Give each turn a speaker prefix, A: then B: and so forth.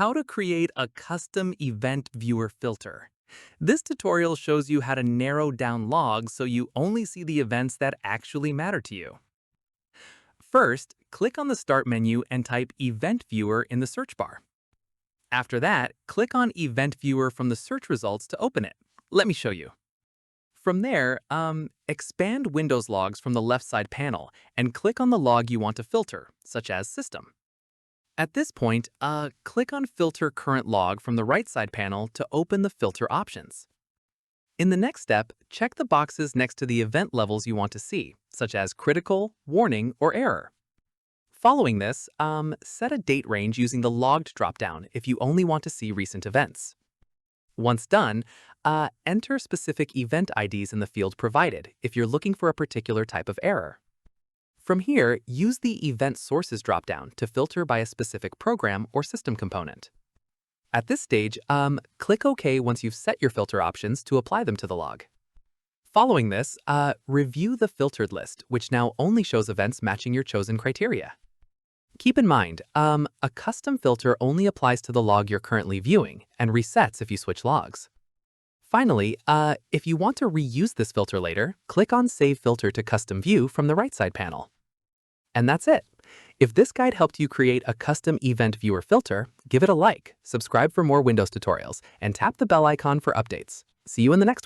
A: How to create a custom event viewer filter. This tutorial shows you how to narrow down logs so you only see the events that actually matter to you. First, click on the Start menu and type Event Viewer in the search bar. After that, click on Event Viewer from the search results to open it. Let me show you. From there, expand Windows logs from the left side panel and click on the log you want to filter, such as System. At this point, click on Filter Current Log from the right side panel to open the filter options. In the next step, check the boxes next to the event levels you want to see, such as critical, warning, or error. Following this, set a date range using the logged dropdown if you only want to see recent events. Once done, enter specific event IDs in the field provided if you're looking for a particular type of error. From here, use the Event Sources dropdown to filter by a specific program or system component. At this stage, click OK once you've set your filter options to apply them to the log. Following this, review the filtered list, which now only shows events matching your chosen criteria. Keep in mind, a custom filter only applies to the log you're currently viewing and resets if you switch logs. Finally, if you want to reuse this filter later, click on Save Filter to Custom View from the right side panel. And that's it. If this guide helped you create a custom event viewer filter, give it a like, subscribe for more Windows tutorials, and tap the bell icon for updates. See you in the next one.